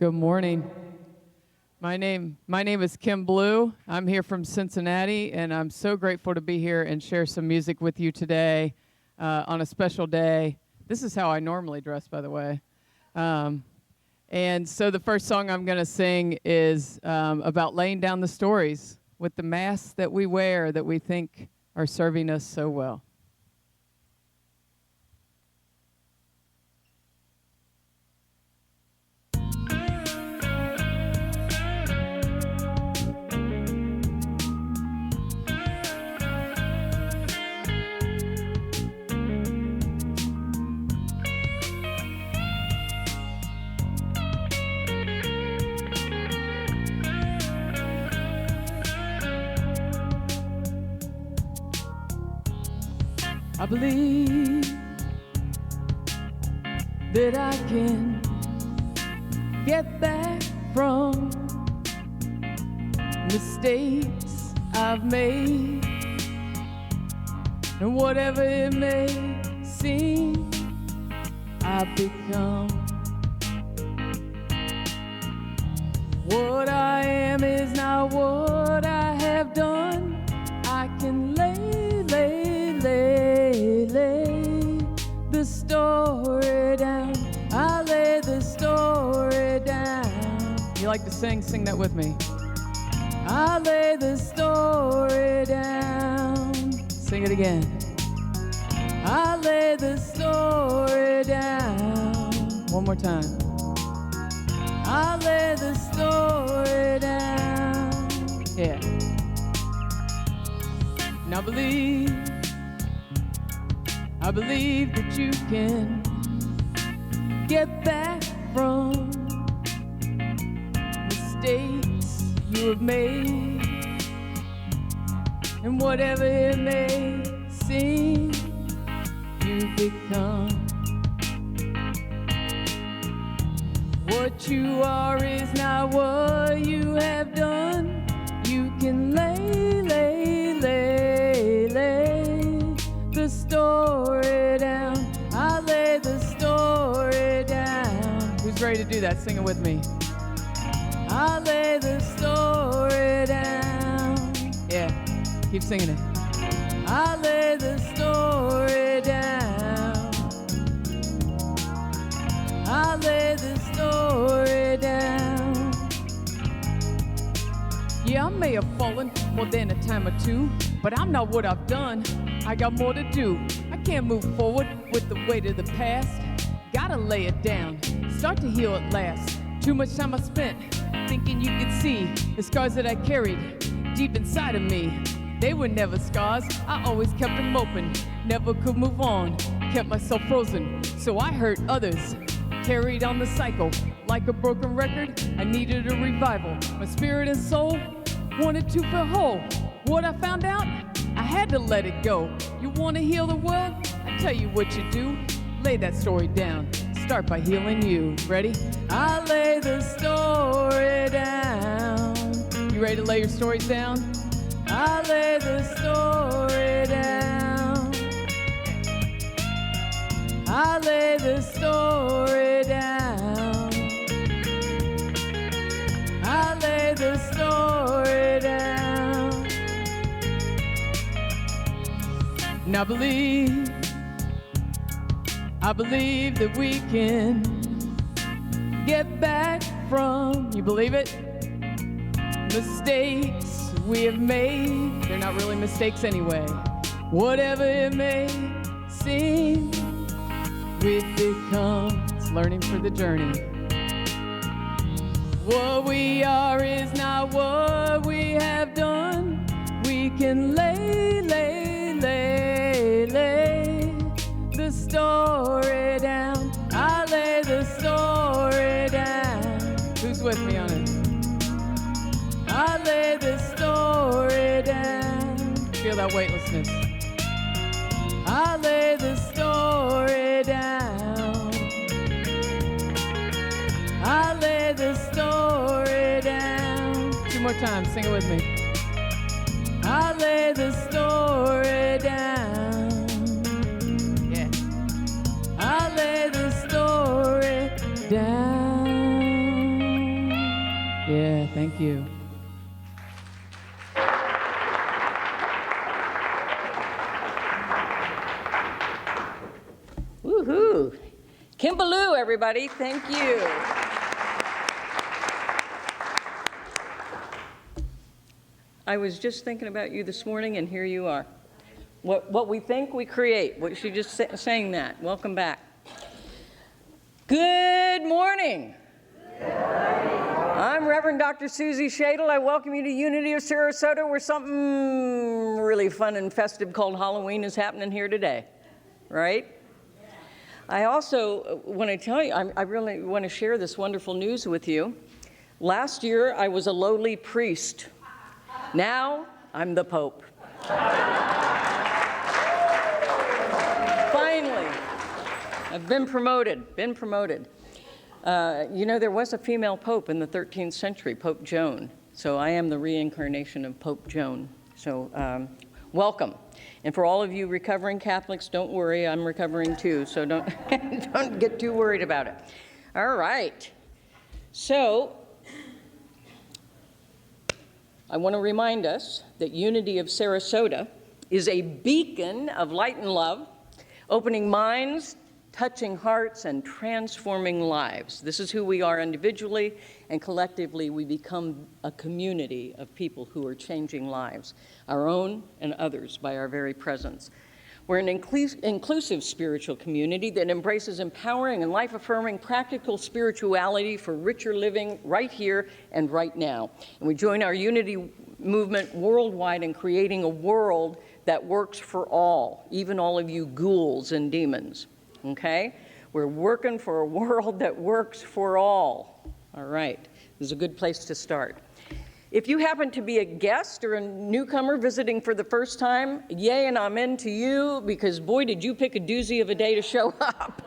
Good morning. My name is Kim Blue. I'm here from Cincinnati, and I'm so grateful to be here and share some music with you today on a special day. This is how I normally dress, by the way. And so the first song I'm going to sing is about laying down the stories with the masks that we wear that we think are serving us so well. I believe that I can get back from mistakes I've made, and whatever it may seem, I've become. What I am is not what I have done. I can lay the story down. I lay the story down. You like to sing? Sing that with me. I lay the story down. Sing it again. I lay the story down. One more time. I lay the story down. Yeah. Now I believe that you can get back from mistakes you have made, and whatever it may seem, you've become. What you are is not what you have done. You can lay the story down. I lay the story down. Who's ready to do that? Sing it with me. I lay the story down. Yeah, keep singing it. I lay the story down. I lay the story down. Yeah, I may have fallen more than a time or two, but I'm not what I've done. I got more to do. I can't move forward with the weight of the past. Gotta lay it down, start to heal at last. Too much time I spent thinking you could see the scars that I carried deep inside of me. They were never scars, I always kept them open. Never could move on, kept myself frozen. So I hurt others, carried on the cycle. Like a broken record, I needed a revival. My spirit and soul wanted to feel whole. What I found out, I had to let it go. You want to heal the world? I tell you what you do. Lay that story down. Start by healing you. Ready? I lay the story down. You ready to lay your stories down? I lay the story down. I lay the story down. I lay the story down. And I believe that we can get back from, you believe it? Mistakes we have made. They're not really mistakes anyway. Whatever it may seem, we've become. It's learning for the journey. What we are is not what we have done. We can lay the story down. I lay the story down. Who's with me on it? I lay the story down. Feel that weightlessness. I lay the story down. I lay the story down. Two more times, sing it with me. I lay the story down. Yeah. I lay the story down. Thank you. Woohoo! Kimbaloo, everybody, thank you. I was just thinking about you this morning, and here you are. What we think, we create. What she just saying that. Welcome back. Good morning. Good morning. I'm Reverend Dr. Susie Shadle. I welcome you to Unity of Sarasota, where something really fun and festive called Halloween is happening here today, right? I also want to tell you, I really want to share this wonderful news with you. Last year, I was a lowly priest. Now, I'm the Pope. Finally, I've been promoted. You know, there was a female pope in the 13th century, Pope Joan. So I am the reincarnation of Pope Joan. So welcome. And for all of you recovering Catholics, don't worry, I'm recovering too, so don't, don't get too worried about it. All right. So I want to remind us that Unity of Sarasota is a beacon of light and love, opening minds, touching hearts, and transforming lives. This is who we are individually, and collectively we become a community of people who are changing lives, our own and others, by our very presence. We're an inclusive spiritual community that embraces empowering and life-affirming practical spirituality for richer living right here and right now. And we join our unity movement worldwide in creating a world that works for all, even all of you ghouls and demons. Okay? We're working for a world that works for all. All right. This is a good place to start. If you happen to be a guest or a newcomer visiting for the first time, yay and amen to you, because boy, did you pick a doozy of a day to show up.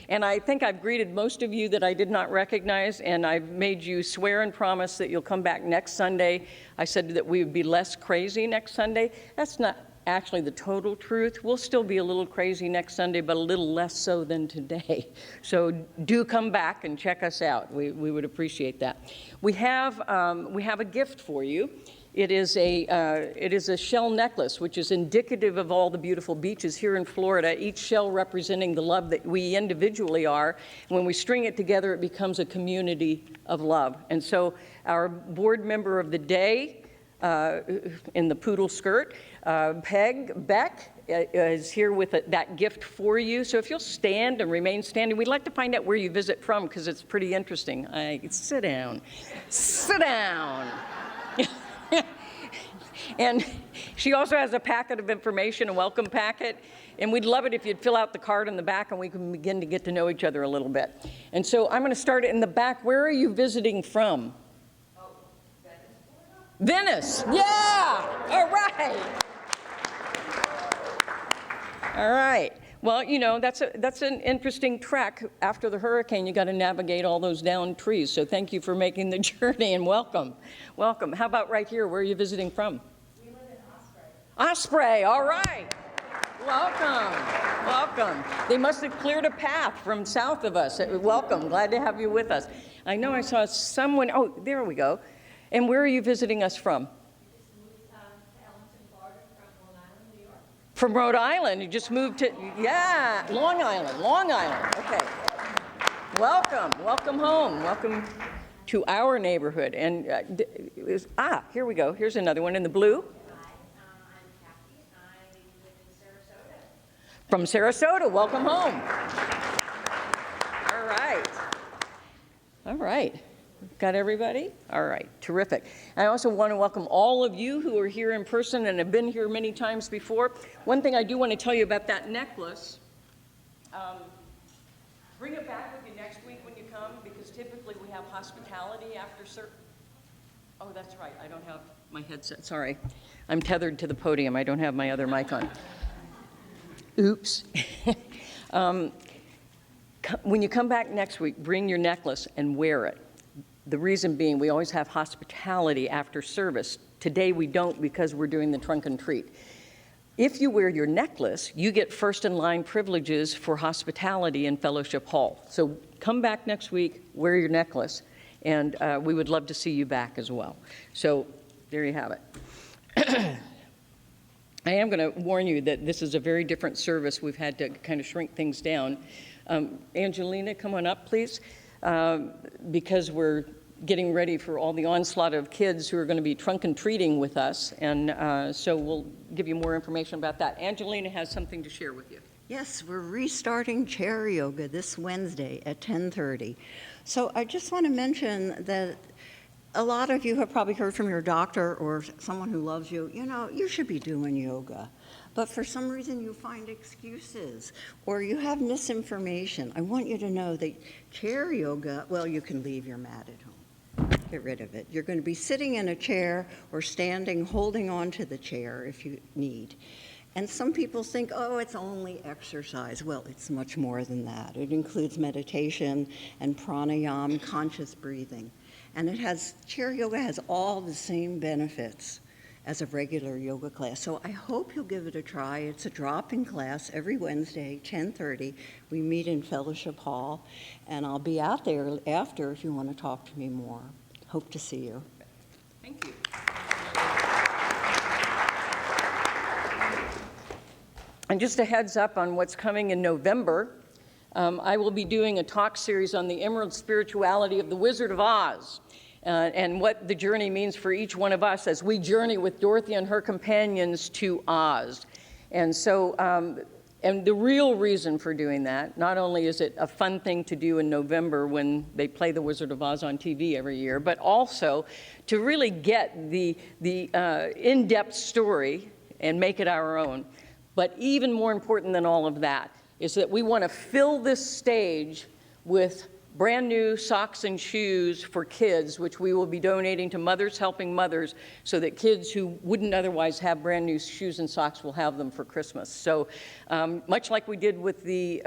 And I think I've greeted most of you that I did not recognize, and I've made you swear and promise that you'll come back next Sunday. I said that we would be less crazy next Sunday. That's not actually the total truth. We'll still be a little crazy next Sunday, but a little less so than today. So do come back and check us out. We would appreciate that. We have a gift for you. It is a shell necklace, which is indicative of all the beautiful beaches here in Florida, each shell representing the love that we individually are. When we string it together, it becomes a community of love. And so our board member of the day, in the poodle skirt, Peg Beck, is here with that gift for you. So if you'll stand and remain standing, we'd like to find out where you visit from, because it's pretty interesting. Sit down. Sit down. And she also has a packet of information, a welcome packet, and we'd love it if you'd fill out the card in the back and we can begin to get to know each other a little bit. And so I'm going to start in the back. Where are you visiting from? Venice, yeah, all right. All right, well, you know, that's an interesting trek. After the hurricane, you got to navigate all those downed trees, so thank you for making the journey, and welcome. Welcome. How about right here? Where are you visiting from? We live in Osprey. Osprey, all right. Welcome, welcome. They must have cleared a path from south of us. Welcome, glad to have you with us. I know I saw someone, oh, there we go. And where are you visiting us from? We just moved to Ellington, Florida from Rhode Island, New York. From Rhode Island, you just moved to, yeah, Long Island, okay. Welcome home, welcome to our neighborhood. And, here we go, here's another one in the blue. Hi, I'm Kathy. I live in Sarasota. From Sarasota, welcome home. All right. Got everybody? All right, terrific. I also want to welcome all of you who are here in person and have been here many times before. One thing I do want to tell you about that necklace, bring it back with you next week when you come, because typically we have hospitality after certain. Oh, that's right, I don't have my headset, sorry. I'm tethered to the podium, I don't have my other mic on. Oops. When you come back next week, bring your necklace and wear it. The reason being, we always have hospitality after service. Today we don't, because we're doing the trunk and treat. If you wear your necklace, you get first in line privileges for hospitality in Fellowship Hall. So come back next week, wear your necklace, And we would love to see you back as well. So there you have it. I am going to warn you that this is a very different service. We've had to kind of shrink things down. Angelina, come on up, please, because we're getting ready for all the onslaught of kids who are going to be trunk and treating with us. And so we'll give you more information about that. Angelina has something to share with you. Yes, we're restarting chair yoga this Wednesday at 10:30. So I just want to mention that a lot of you have probably heard from your doctor or someone who loves you, you know, you should be doing yoga. But for some reason you find excuses or you have misinformation. I want you to know that chair yoga, well, you can leave your mat at home. Get rid of it. You're going to be sitting in a chair or standing, holding on to the chair if you need. And some people think, oh, it's only exercise. Well, it's much more than that. It includes meditation and pranayama, conscious breathing. And chair yoga has all the same benefits as a regular yoga class. So I hope you'll give it a try. It's a drop-in class every Wednesday, 10:30. We meet in Fellowship Hall, and I'll be out there after if you want to talk to me more. Hope to see you. Thank you. And just a heads up on what's coming in November, I will be doing a talk series on the emerald spirituality of the Wizard of Oz and what the journey means for each one of us as we journey with Dorothy and her companions to Oz. And so, and the real reason for doing that, not only is it a fun thing to do in November when they play the Wizard of Oz on TV every year, but also to really get the in-depth story and make it our own. But even more important than all of that is that we want to fill this stage with brand new socks and shoes for kids, which we will be donating to Mothers Helping Mothers so that kids who wouldn't otherwise have brand new shoes and socks will have them for Christmas. So much like we did with the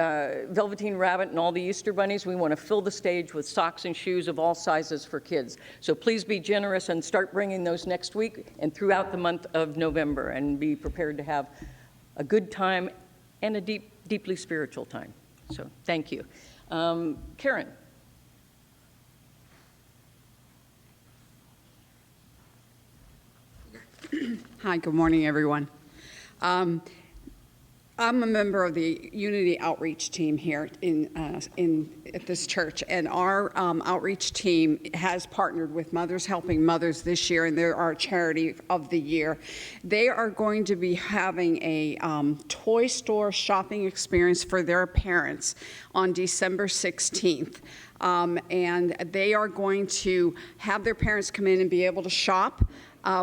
Velveteen Rabbit and all the Easter bunnies, we want to fill the stage with socks and shoes of all sizes for kids. So please be generous and start bringing those next week and throughout the month of November, and be prepared to have a good time and a deeply spiritual time. So thank you. Karen. Hi, good morning, everyone. I'm a member of the Unity Outreach team here at this church, and our outreach team has partnered with Mothers Helping Mothers this year, and they're our charity of the year. They are going to be having a toy store shopping experience for their parents on December 16th. And they are going to have their parents come in and be able to shop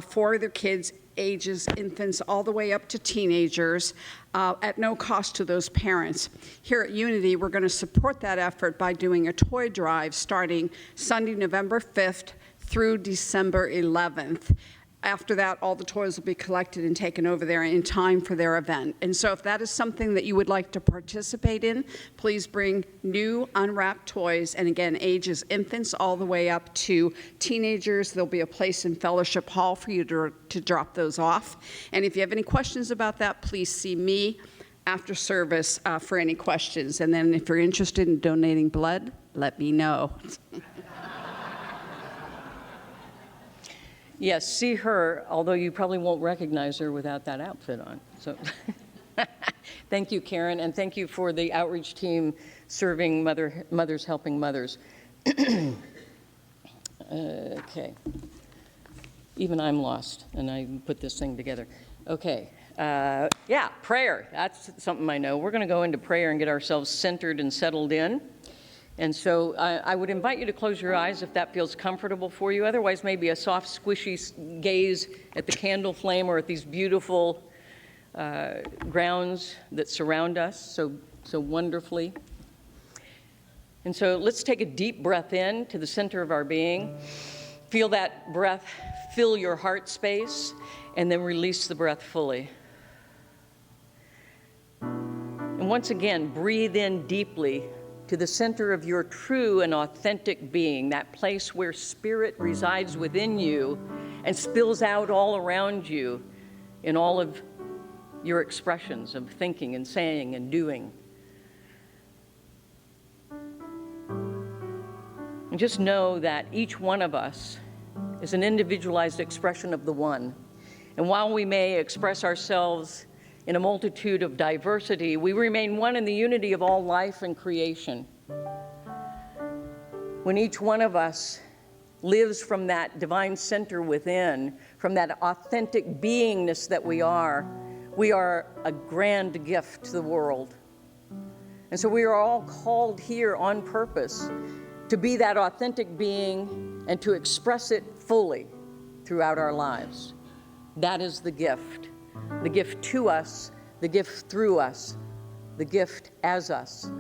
for their kids, ages infants all the way up to teenagers, at no cost to those parents. Here at Unity, we're going to support that effort by doing a toy drive starting Sunday, November 5th through December 11th. After that, all the toys will be collected and taken over there in time for their event. And so if that is something that you would like to participate in, please bring new unwrapped toys, and again, ages infants all the way up to teenagers. There'll be a place in Fellowship Hall for you to drop those off. And if you have any questions about that, please see me after service for any questions. And then if you're interested in donating blood, let me know. Yes, see her, although you probably won't recognize her without that outfit on. So thank you, Karen, and thank you for the outreach team serving Mothers Helping Mothers. Okay. Even I'm lost, and I put this thing together. Okay. Yeah, prayer. That's something I know. We're going to go into prayer and get ourselves centered and settled in. And so I would invite you to close your eyes if that feels comfortable for you. Otherwise, maybe a soft, squishy gaze at the candle flame or at these beautiful grounds that surround us so wonderfully. And so let's take a deep breath in to the center of our being. Feel that breath fill your heart space, and then release the breath fully. And once again, breathe in deeply to the center of your true and authentic being, that place where spirit resides within you and spills out all around you in all of your expressions of thinking and saying and doing. And just know that each one of us is an individualized expression of the one. And while we may express ourselves in a multitude of diversity, we remain one in the unity of all life and creation. When each one of us lives from that divine center within, from that authentic beingness that we are a grand gift to the world. And so we are all called here on purpose to be that authentic being and to express it fully throughout our lives. That is the gift to us, the gift through us, the gift as us.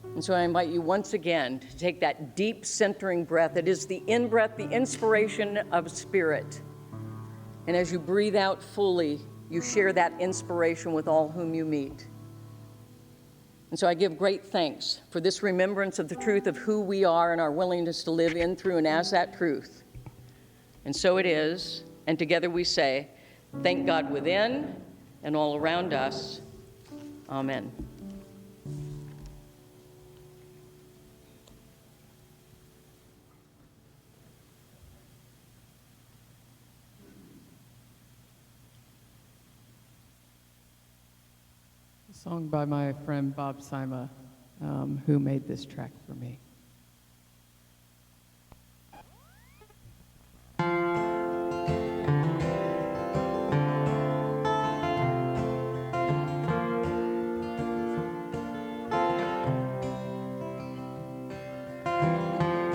And so I invite you once again to take that deep centering breath. It is the in-breath, the inspiration of spirit. And as you breathe out fully, you share that inspiration with all whom you meet. And so I give great thanks for this remembrance of the truth of who we are and our willingness to live in, through, and as that truth. And so it is, and together we say, thank God within and all around us. Amen. A song by my friend Bob Sima, who made this track for me.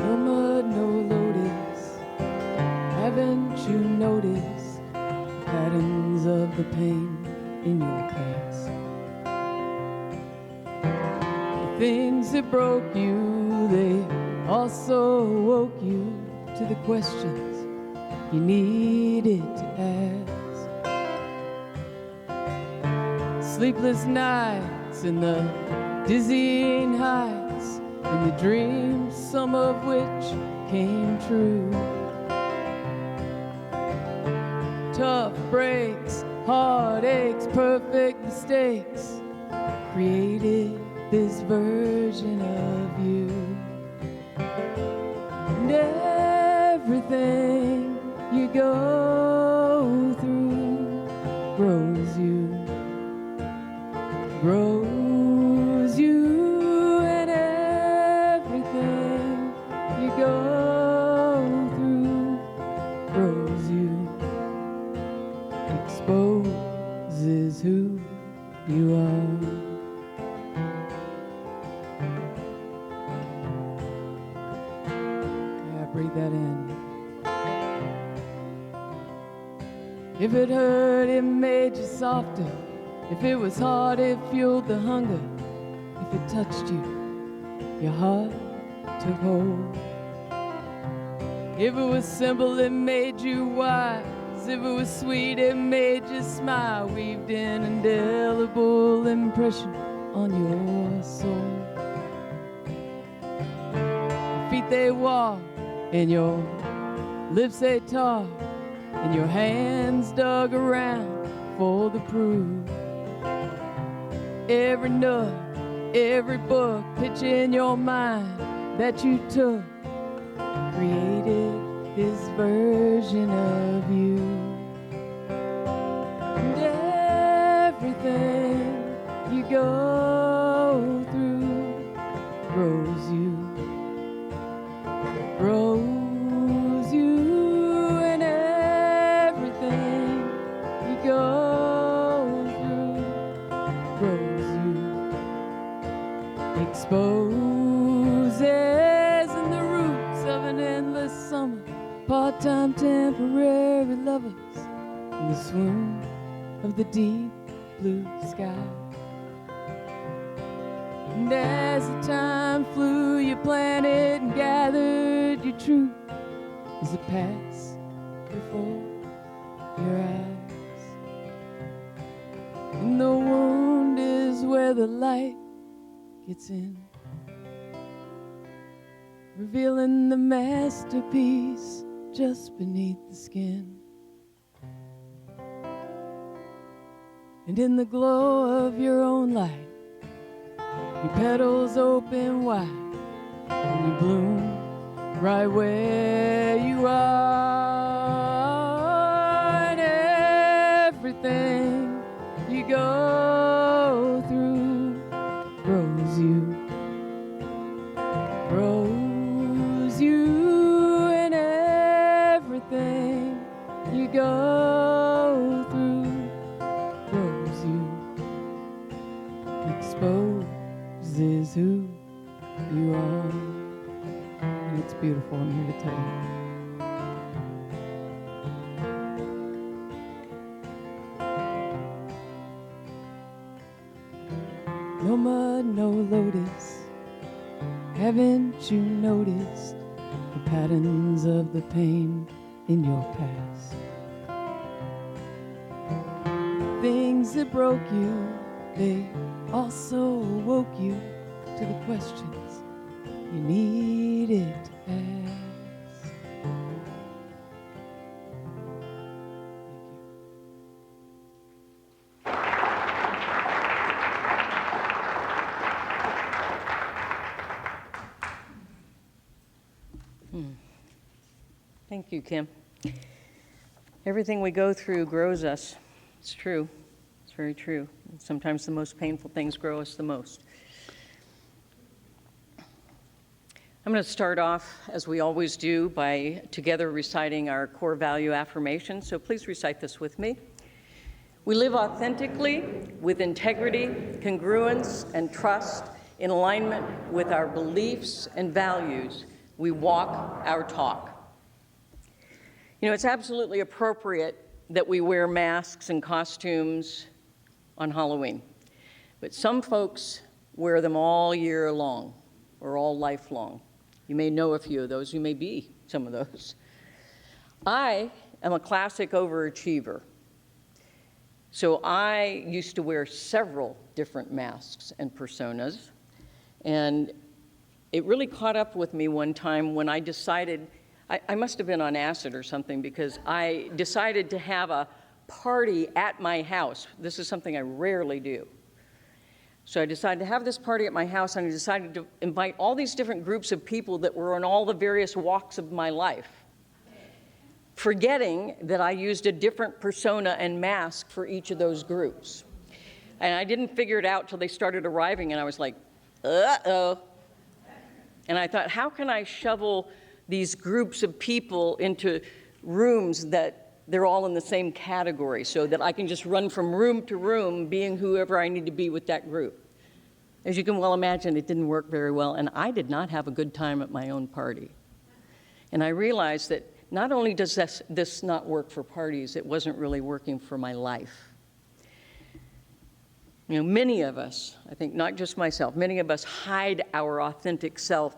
No mud, no lotus, haven't you noticed patterns of the pain in your past? The things that broke you, they also woke you to the questions you needed to ask. Sleepless nights and the dizzying heights and the dreams, some of which came true. Tough breaks, heartaches, perfect mistakes created this version of you. And everything you go through grows you, grows you, and everything you go through grows you, exposes who you are. Breathe that in. If it hurt, it made you softer. If it was hard, it fueled the hunger. If it touched you, your heart took hold. If it was simple, it made you wise. If it was sweet, it made you smile. Weaved an indelible impression on your soul. Your feet, they walk, and your lips they talk, and your hands dug around for the proof. Every nook, every book, pitch in your mind that you took created this version of you. And everything you go through grows you, grows you, and everything you go through grows you, exposes in the roots of an endless summer, part-time temporary lovers in the swoon of the deep blue sky. And as the time flew, you planted and gathered your truth as it passed before your eyes. And the wound is where the light gets in, revealing the masterpiece just beneath the skin. And in the glow of your own light, your petals open wide and you bloom right where you are, and everything you go through grows you, and everything you go through grows you, exposes who you are. And it's beautiful, I'm here to tell you. No mud, no lotus. Haven't you noticed the patterns of the pain in your past? Things that broke you, they also woke you to the questions you needed to ask. Thank you, Kim. Everything we go through grows us. It's true. It's very true. Sometimes the most painful things grow us the most. I'm going to start off, as we always do, by together reciting our core value affirmation. So please recite this with me. We live authentically, with integrity, congruence, and trust, in alignment with our beliefs and values. We walk our talk. You know, it's absolutely appropriate that we wear masks and costumes on Halloween, but some folks wear them all year long or all life long. You may know a few of those. You may be some of those. I am a classic overachiever. So I used to wear several different masks and personas, and it really caught up with me one time when I decided, I must have been on acid or something, because I decided to have a party at my house. This is something I rarely do. So I decided to have this party at my house, and I decided to invite all these different groups of people that were in all the various walks of my life, forgetting that I used a different persona and mask for each of those groups. And I didn't figure it out till they started arriving, and I was like, uh-oh. And I thought, how can I shovel these groups of people into rooms that they're all in the same category so that I can just run from room to room being whoever I need to be with that group? As you can well imagine, it didn't work very well, and I did not have a good time at my own party. And I realized that not only does this not work for parties, it wasn't really working for my life. You know, many of us, I think not just myself, many of us hide our authentic self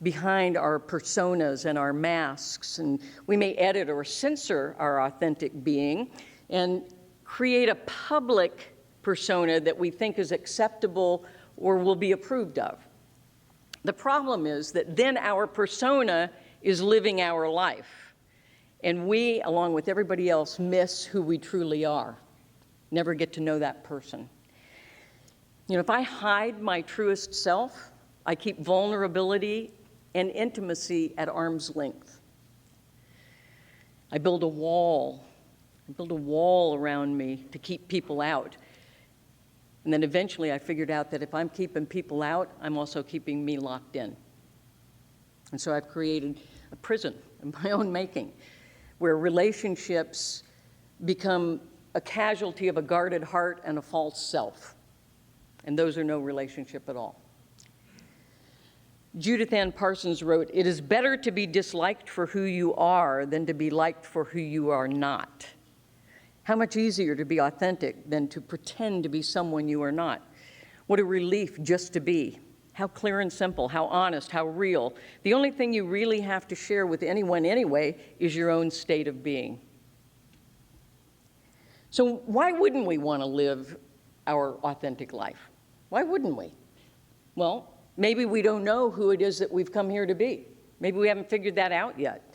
behind our personas and our masks, and we may edit or censor our authentic being and create a public persona that we think is acceptable or will be approved of. The problem is that then our persona is living our life, and we, along with everybody else, miss who we truly are, never get to know that person. You know, if I hide my truest self, I keep vulnerability and intimacy at arm's length. I build a wall. I build a wall around me to keep people out. And then eventually I figured out that if I'm keeping people out, I'm also keeping me locked in. And so I've created a prison of my own making, where relationships become a casualty of a guarded heart and a false self. And those are no relationship at all. Judith Ann Parsons wrote, "It is better to be disliked for who you are than to be liked for who you are not." How much easier to be authentic than to pretend to be someone you are not. What a relief just to be. How clear and simple, how honest, how real. The only thing you really have to share with anyone anyway is your own state of being. So why wouldn't we want to live our authentic life? Why wouldn't we? Well, maybe we don't know who it is that we've come here to be. Maybe we haven't figured that out yet.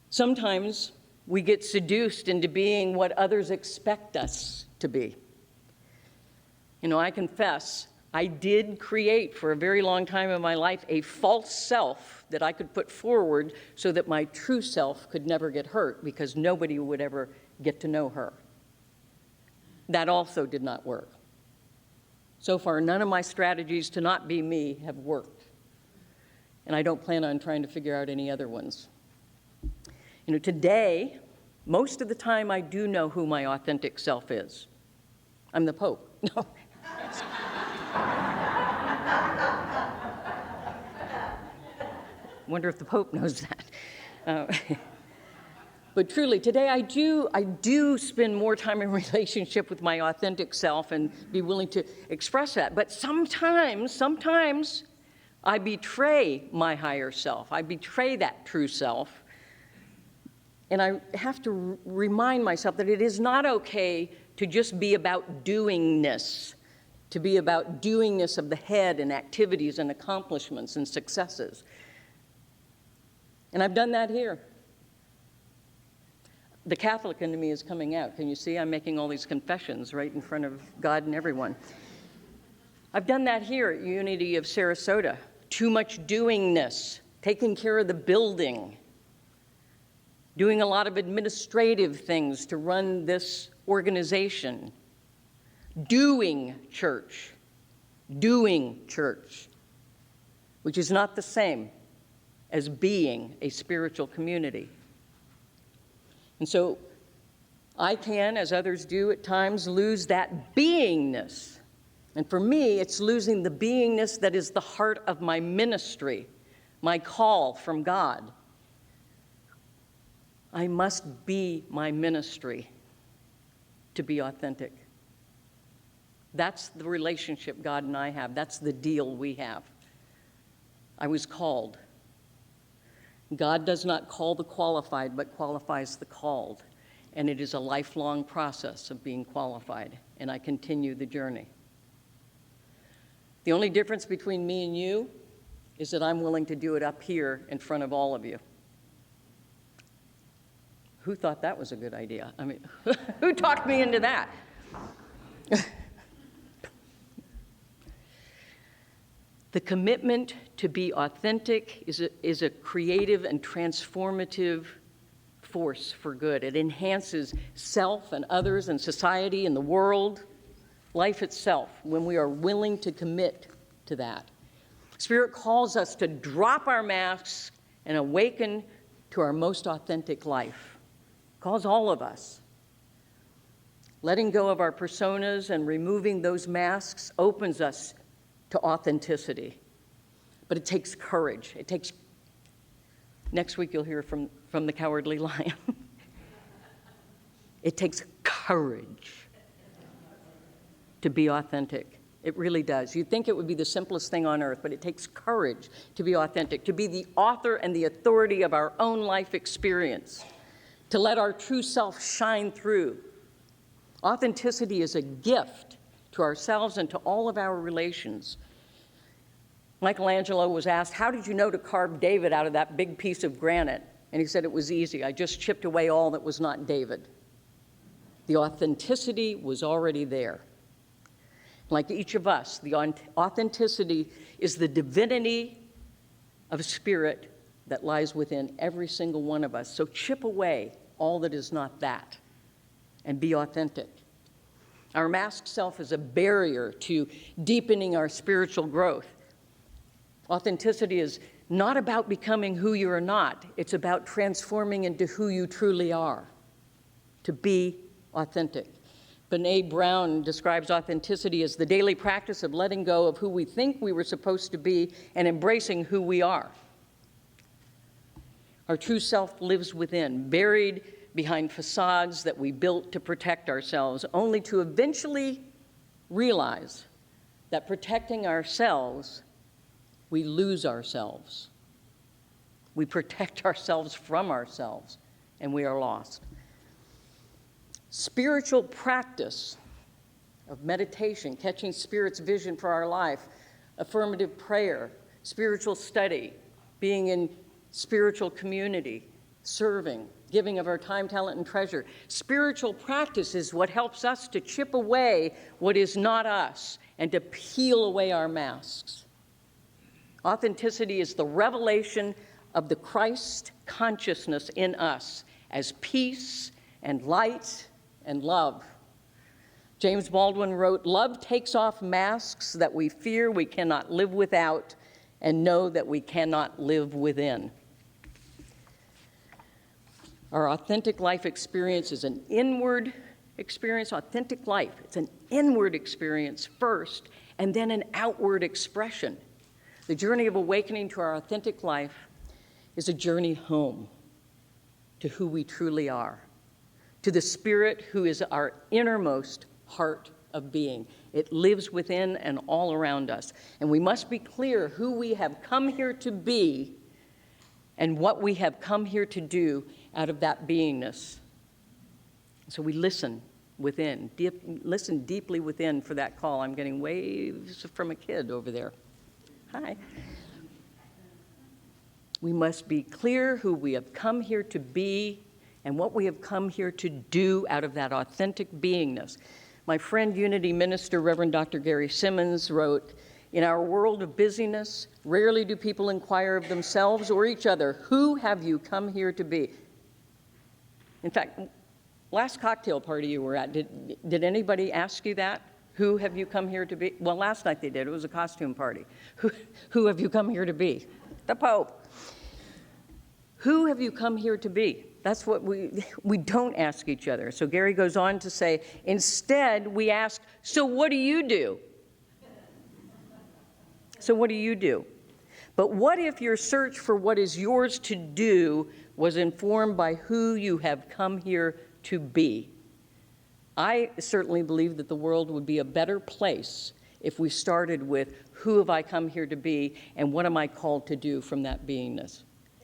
Sometimes we get seduced into being what others expect us to be. You know, I confess, I did create for a very long time in my life a false self that I could put forward so that my true self could never get hurt because nobody would ever get to know her. That also did not work. So far, none of my strategies to not be me have worked. And I don't plan on trying to figure out any other ones. Today, most of the time I do know who my authentic self is. I'm the Pope. No. Wonder if the Pope knows that. But truly, today I do spend more time in relationship with my authentic self and be willing to express that. But sometimes I betray my higher self. I betray that true self. And I have to remind myself that it is not okay to just be about doingness, to be about doingness of the head and activities and accomplishments and successes. And I've done that here. The Catholic in me is coming out. Can you see? I'm making all these confessions right in front of God and everyone. I've done that here at Unity of Sarasota. Too much doingness, taking care of the building, doing a lot of administrative things to run this organization, doing church, which is not the same as being a spiritual community. And so I can, as others do at times, lose that beingness. And for me, it's losing the beingness that is the heart of my ministry, my call from God. I must be my ministry to be authentic. That's the relationship God and I have. That's the deal we have. I was called. God does not call the qualified, but qualifies the called. And it is a lifelong process of being qualified, and I continue the journey. The only difference between me and you is that I'm willing to do it up here in front of all of you. Who thought that was a good idea? I mean, who talked me into that? The commitment to be authentic is a creative and transformative force for good. It enhances self and others and society and the world, life itself, when we are willing to commit to that. Spirit calls us to drop our masks and awaken to our most authentic life. Calls all of us. Letting go of our personas and removing those masks opens us to authenticity. But it takes courage. Next week you'll hear from the Cowardly Lion. It takes courage to be authentic. It really does. You'd think it would be the simplest thing on earth, but it takes courage to be authentic, to be the author and the authority of our own life experience, to let our true self shine through. Authenticity is a gift to ourselves and to all of our relations. Michelangelo was asked, how did you know to carve David out of that big piece of granite? And he said, it was easy. I just chipped away all that was not David. The authenticity was already there. Like each of us, the authenticity is the divinity of spirit that lies within every single one of us. So chip away all that is not that and be authentic. Our masked self is a barrier to deepening our spiritual growth. Authenticity is not about becoming who you are not. It's about transforming into who you truly are, to be authentic. Brené Brown describes authenticity as the daily practice of letting go of who we think we were supposed to be and embracing who we are. Our true self lives within, buried behind facades that we built to protect ourselves, only to eventually realize that protecting ourselves, we lose ourselves. We protect ourselves from ourselves, and we are lost. Spiritual practice of meditation, catching Spirit's vision for our life, affirmative prayer, spiritual study, being in spiritual community, serving, giving of our time, talent, and treasure. Spiritual practice is what helps us to chip away what is not us and to peel away our masks. Authenticity is the revelation of the Christ consciousness in us as peace and light and love. James Baldwin wrote, "Love takes off masks that we fear we cannot live without and know that we cannot live within." Our authentic life experience is an inward experience. Authentic life, it's an inward experience first, and then an outward expression. The journey of awakening to our authentic life is a journey home to who we truly are, to the Spirit who is our innermost heart of being. It lives within and all around us. And we must be clear who we have come here to be and what we have come here to do out of that beingness. So we listen within, listen deeply within for that call. I'm getting waves from a kid over there. Hi. We must be clear who we have come here to be and what we have come here to do out of that authentic beingness. My friend, Unity Minister, Reverend Dr. Gary Simmons, wrote, "In our world of busyness, rarely do people inquire of themselves or each other, who have you come here to be?" In fact, last cocktail party you were at, did anybody ask you that? Who have you come here to be? Well, last night they did. It was a costume party. Who have you come here to be? The Pope. Who have you come here to be? That's what we don't ask each other. So Gary goes on to say, instead we ask, so what do you do? So what do you do? But what if your search for what is yours to do was informed by who you have come here to be? I certainly believe that the world would be a better place if we started with who have I come here to be and what am I called to do from that beingness.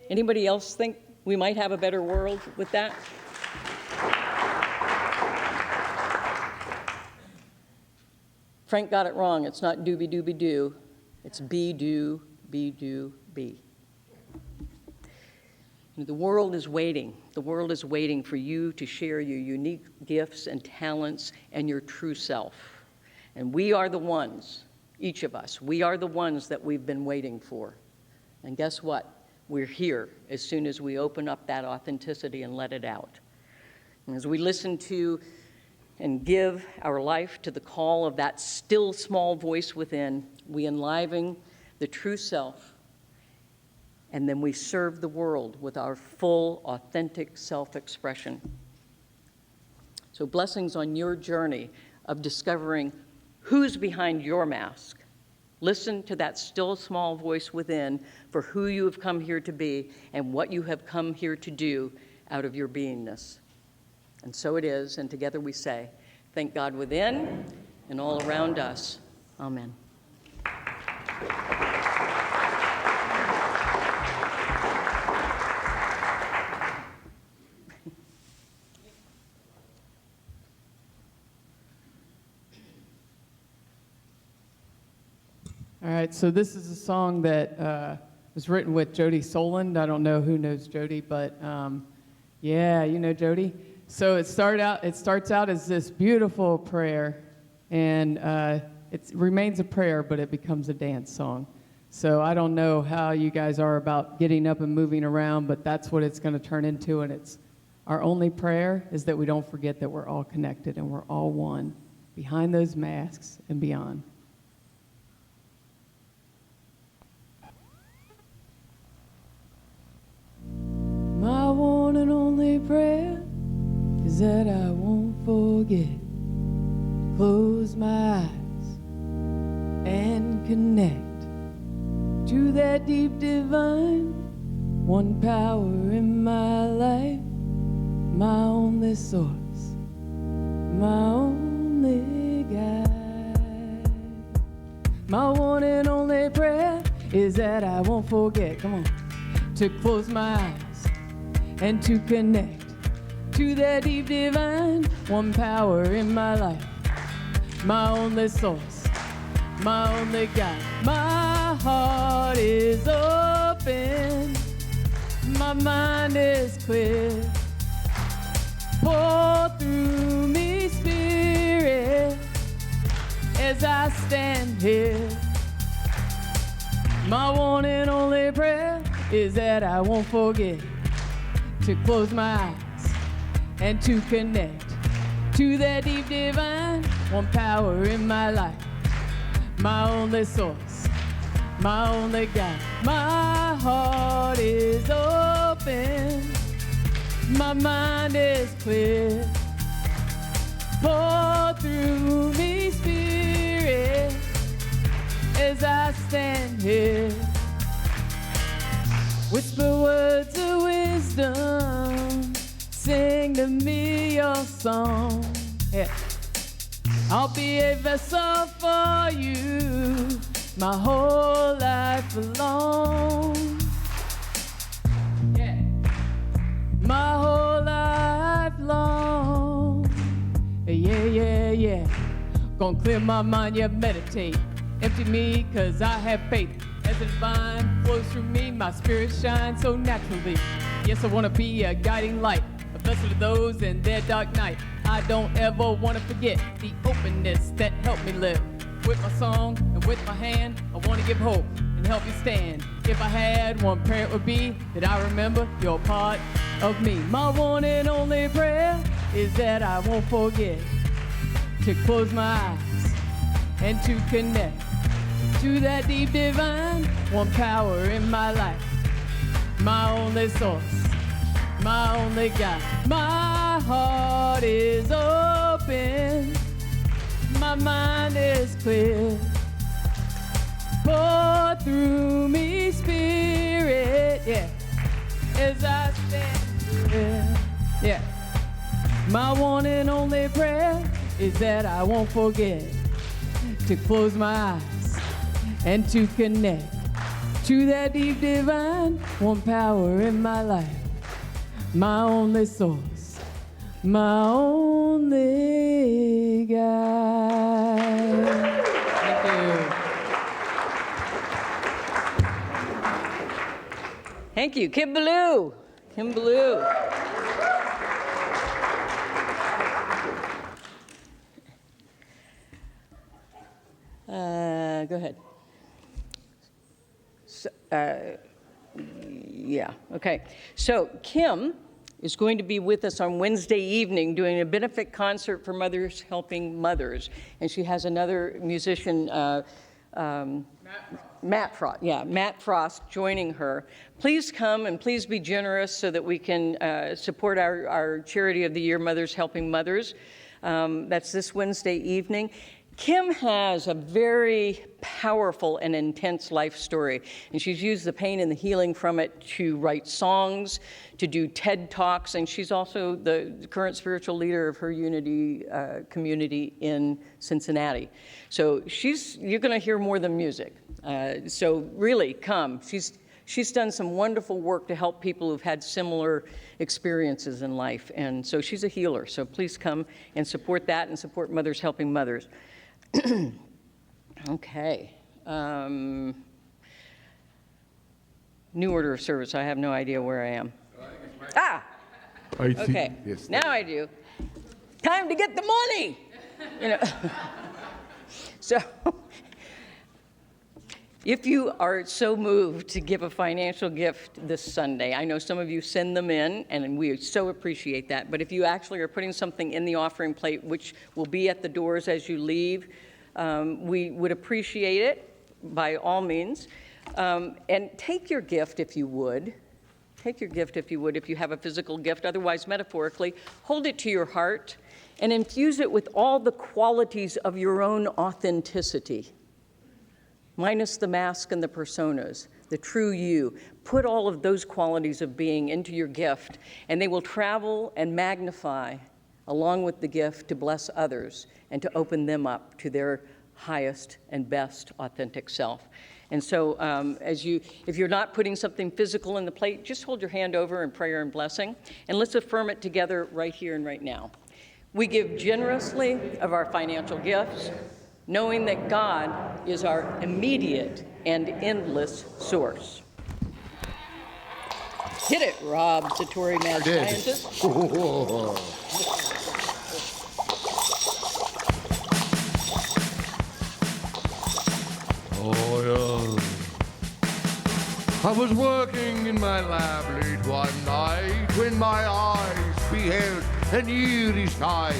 Anybody else think we might have a better world with that? Frank got it wrong. It's not doobie-doobie-doo. It's be-do, be-do, be. The world is waiting. The world is waiting for you to share your unique gifts and talents and your true self. And we are the ones, each of us, we are the ones that we've been waiting for. And guess what? We're here as soon as we open up that authenticity and let it out. And as we listen to and give our life to the call of that still small voice within, we enliven the true self, and then we serve the world with our full, authentic self-expression. So blessings on your journey of discovering who's behind your mask. Listen to that still small voice within for who you have come here to be and what you have come here to do out of your beingness. And so it is, and together we say, thank God within and all around us. Amen. All right, so this is a song that was written with Jody Soland. I don't know who knows Jody, but yeah, you know Jody. So it starts out as this beautiful prayer, and it remains a prayer, but it becomes a dance song. So I don't know how you guys are about getting up and moving around, but that's what it's going to turn into, and it's our only prayer is that we don't forget that we're all connected and we're all one behind those masks and beyond. My one and only prayer is that I won't forget. Close my eyes and connect to that deep divine one power in my life, my only source, my only guide. My one and only prayer is that I won't forget, come on, to close my eyes and to connect to that deep divine one power in my life, my only source, my only guide. My heart is open, my My mind is clear. Pour through me, Spirit, as I stand here. My one and only prayer is that I won't forget to close my eyes and to connect to that deep divine one power in my life. My only source, my only God. My heart is open, my mind is clear. Pour through me, Spirit, as I stand here. Whisper words of wisdom, sing to me your song. Yeah. I'll be a vessel for you, my whole life long. Yeah. My whole life long. Yeah, yeah, yeah. Gonna clear my mind, yeah, meditate. Empty me, cause I have faith. As the divine flows through me, my spirit shines so naturally. Yes, I wanna be a guiding light, a vessel to those in their dark night. I don't ever wanna forget the openness that helped me live. With my song and with my hand, I wanna give hope and help you stand. If I had one prayer, it would be that I remember you're part of me. My one and only prayer is that I won't forget to close my eyes and to connect to that deep divine one power in my life. My only source, my only God. My heart is open, my mind is clear. Pour through me, Spirit, yeah, as I stand here, yeah. My one and only prayer is that I won't forget to close my eyes and to connect to that deep divine one power in my life. My only source, my only God. Thank you. Thank you, Kim Ballou. Kim Ballou. Go ahead. So, yeah, okay. So Kim is going to be with us on Wednesday evening doing a benefit concert for Mothers Helping Mothers. And she has another musician, Matt Frost joining her. Please come and please be generous so that we can support our charity of the year, Mothers Helping Mothers. That's this Wednesday evening. Kim has a very powerful and intense life story, and she's used the pain and the healing from it to write songs, to do TED Talks, and she's also the current spiritual leader of her Unity community in Cincinnati. So you're going to hear more than music. So really, come. She's done some wonderful work to help people who've had similar experiences in life, and so she's a healer. So please come and support that and support Mothers Helping Mothers. Okay. New order of service. I have no idea where I am. Okay. Yes, now I do. Time to get the money. So, if you are so moved to give a financial gift this Sunday, I know some of you send them in, and we so appreciate that. But if you actually are putting something in the offering plate, which will be at the doors as you leave, we would appreciate it by all means. And take your gift if you would. Take your gift if you would, if you have a physical gift. Otherwise, metaphorically, hold it to your heart and infuse it with all the qualities of your own authenticity. Minus the mask and the personas, the true you. Put all of those qualities of being into your gift, and they will travel and magnify along with the gift to bless others and to open them up to their highest and best authentic self. And so if you're not putting something physical in the plate, just hold your hand over in prayer and blessing, and let's affirm it together right here and right now. We give generously of our financial gifts, knowing that God is our immediate and endless source. Hit it, Rob, Satori mad scientist. Oh, yeah. I was working in my lab late one night when my eyes beheld an eerie sight.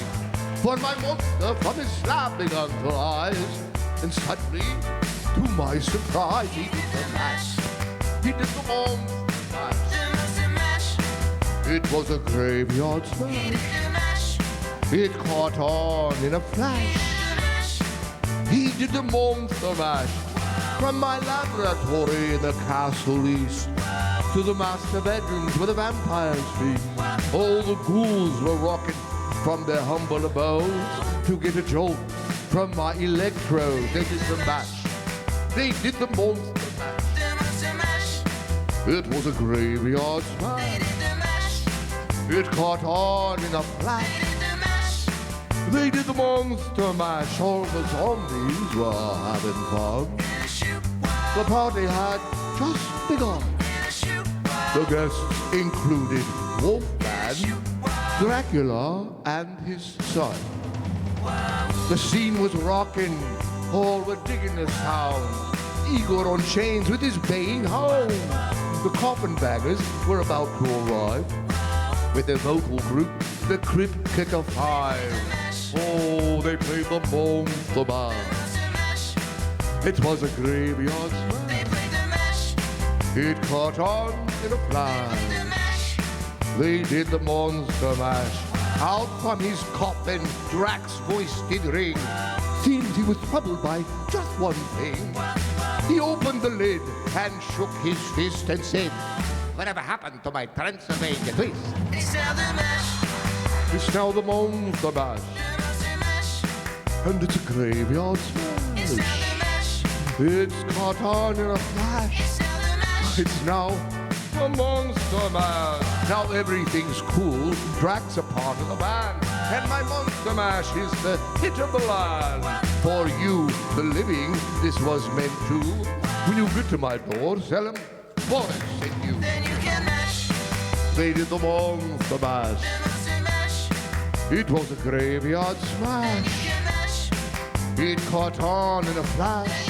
For my monster from his slab began to rise, and suddenly, to my surprise, he did the mash. He did the monster mash. It was a graveyard smash. It caught on in a flash. He did the monster mash. From my laboratory in the castle east to the master bedrooms where the vampires feast. All the ghouls were rocking from their humble abodes to get a jolt from my electrode. They did the mash. They did the monster mash. It was a graveyard smash. It caught on in a flash. They did the monster mash. All the zombies were having fun. The party had just begun. The guests included Wolfman, Dracula, and his son. The scene was rocking, all were digging the sound. Igor on chains with his baying hound. The coffin bangers were about to arrive with their vocal group, the Crypt Kicker 5. Oh, they played the monster mash. It was a graveyard smash. It caught on in a flash. They did the monster mash. Out from his coffin, Drac's voice did ring. Seems he was troubled by just one thing. He opened the lid and shook his fist and said, "Whatever happened to my Transylvania twist?" It's now the monster mash. And it's a graveyard smash. It's caught on in a flash. It's now a monster mash. Now everything's cool. Drac's a part of the band. And my monster mash is the hit of the land. For you, the living, this was meant to. When you get to my door, tell them, "Boris sent you." Then you can mash. They did the monster mash. It was a graveyard smash. It caught on in a flash.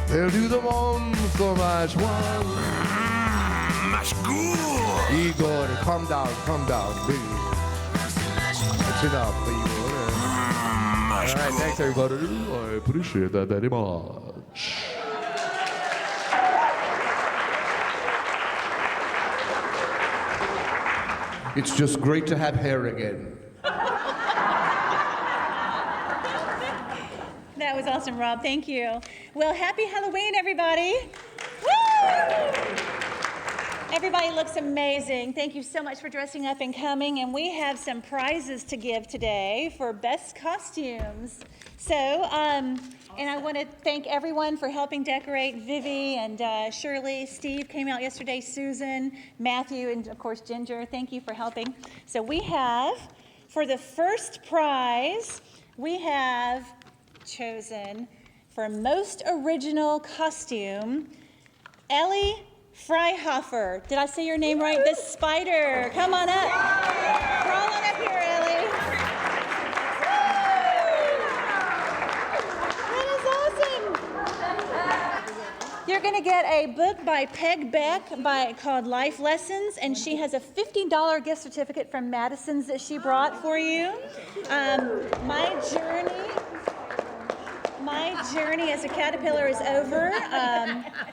They'll do the monster mash. Wow. Mash good. Igor, calm down, please. That's enough for Igor. All right, thanks everybody. I appreciate that very much. It's just great to have hair again. That was awesome, Rob. Thank you. Well, happy Halloween, everybody. Woo! Everybody looks amazing. Thank you so much for dressing up and coming. And we have some prizes to give today for best costumes. So, and I want to thank everyone for helping decorate. Vivi and Shirley, Steve came out yesterday, Susan, Matthew, and of course Ginger. Thank you for helping. So we have, for the first prize, we have chosen for most original costume, Ellie Freihofer. Did I say your name right? The spider. Come on up. Crawl on up here, Ellie. That is awesome. You're going to get a book by Peg Beck called Life Lessons, and she has a $50 gift certificate from Madison's that she brought for you. My journey as a caterpillar is over,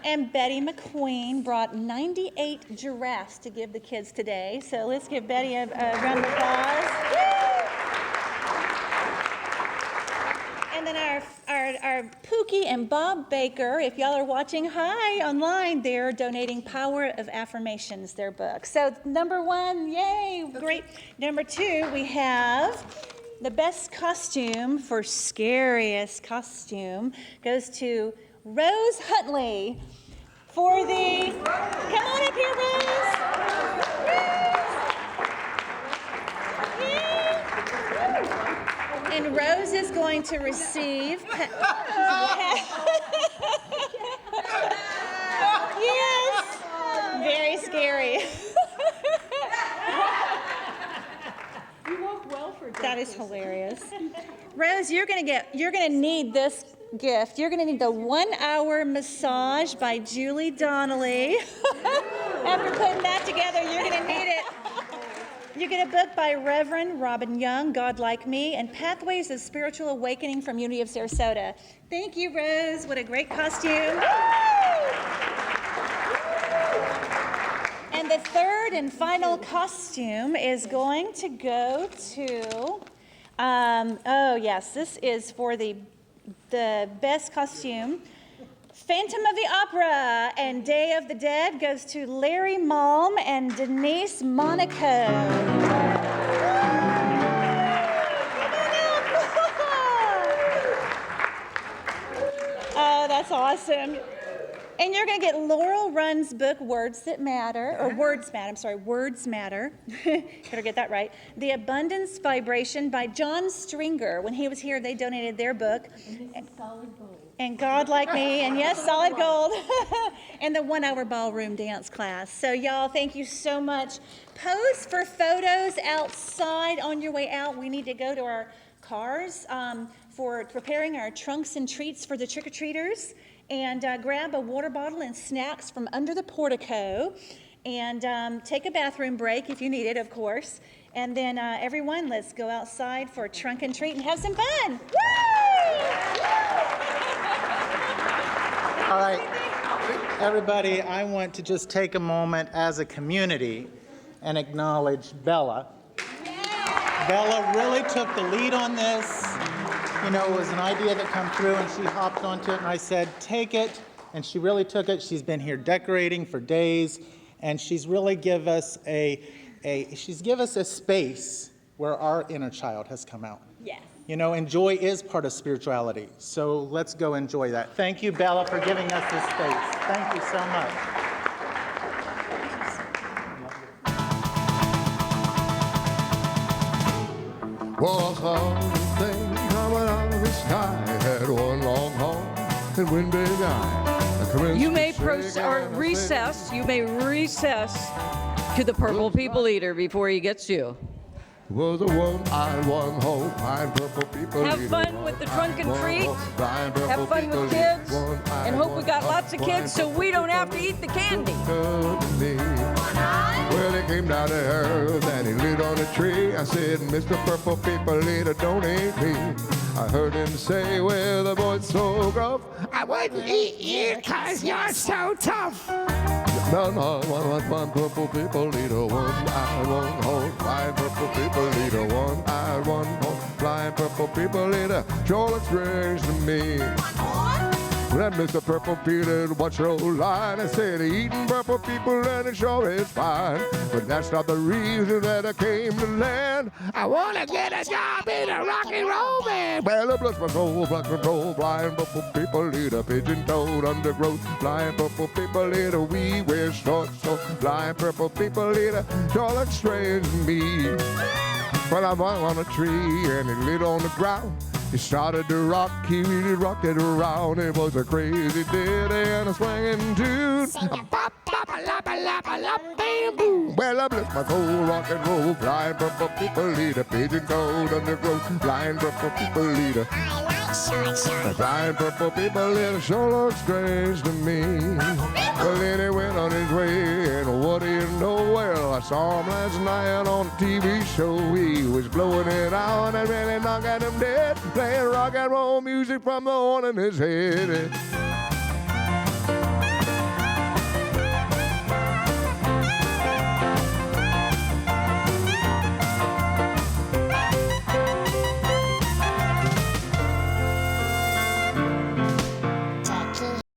and Betty McQueen brought 98 giraffes to give the kids today. So let's give Betty a round of applause. And then our Pookie and Bob Baker, if y'all are watching, hi, online, they're donating Power of Affirmations, their book. So number one, yay, great. Number two, we have the best costume for scariest costume goes to Rose Huntley for the, come on up here, Rose. And Rose is going to receive, yes, very scary. That is hilarious. Rose, you're gonna need this gift. You're gonna need the 1-hour massage by Julie Donnelly. After putting that together, you're gonna need it. You get a book by Reverend Robin Young, God Like Me, and Pathways of Spiritual Awakening from Unity of Sarasota. Thank you, Rose. What a great costume. And the third and final costume is going to go to, oh yes, this is for the best costume. Phantom of the Opera and Day of the Dead goes to Larry Malm and Denise Monaco. Oh, that's awesome. And you're going to get Laurel Runn's book, Words That Matter, or Words Matter, I'm sorry, Words Matter. Better get that right. The Abundance Vibration by John Stringer. When he was here, they donated their book. And Solid Gold. And God Like Me, and yes, Solid Gold. And the 1-hour ballroom dance class. So y'all, thank you so much. Pose for photos outside on your way out. We need to go to our cars for preparing our trunks and treats for the trick-or-treaters. And grab a water bottle and snacks from under the portico, and take a bathroom break if you need it, of course. And then everyone, let's go outside for a trunk and treat and have some fun. Woo! All right, everybody, I want to just take a moment as a community and acknowledge Bella. Bella really took the lead on this. You know, it was an idea that come through, and she hopped onto it, and I said, take it, and she really took it. She's been here decorating for days, and she's really give us a space where our inner child has come out. Yes. You know, and joy is part of spirituality, so let's go enjoy that. Thank you, Bella, for giving us this space. Thank you so much. Well, I saw the thing coming out of the sky, had one long horn and one big eye. You may recess. You may recess to the Purple People Eater before he gets you. Was a one-eyed, one-horn, blind purple people. Have fun with the trunk and treat. Have fun with kids. And hope we got lots of kids so we don't have to eat the candy. Well, he came down to earth and he lit on a tree. I said, Mr. Purple People Eater, don't eat me. I heard him say with a voice so gruff, I wouldn't eat you 'cause you're so tough. No, one purple people eater, one-eyed, one-horn, blind purple people eater, one-eyed, one-horn, blind purple people eater, sure looks strange to me. Then Mr. Purple Peter, what's your line? I said, eating purple people and it sure is fine. But that's not the reason that I came to land. I want to get a job in a rock and roll band. Well, I bless my soul, rock and roll, blind purple people eater, pigeon-toed undergrowth, blind purple people eater, we wear shorts, so blind purple people eater, sure looks strange to me. Well, I hung on a tree and it lit on the ground. He started to rock, he really rocked it around. It was a crazy ditty and a swinging tune. Well, I bless my soul, rock and roll, blind purple people leader, pigeon-toed undergrowth, blind purple people leader. The blind purple people leader sure looks strange to me. Well, then he went on his way, and what do you know? Well, I saw him last night on a TV show. He was blowing it out and really knocking him dead, playing rock and roll music from the horn in his head.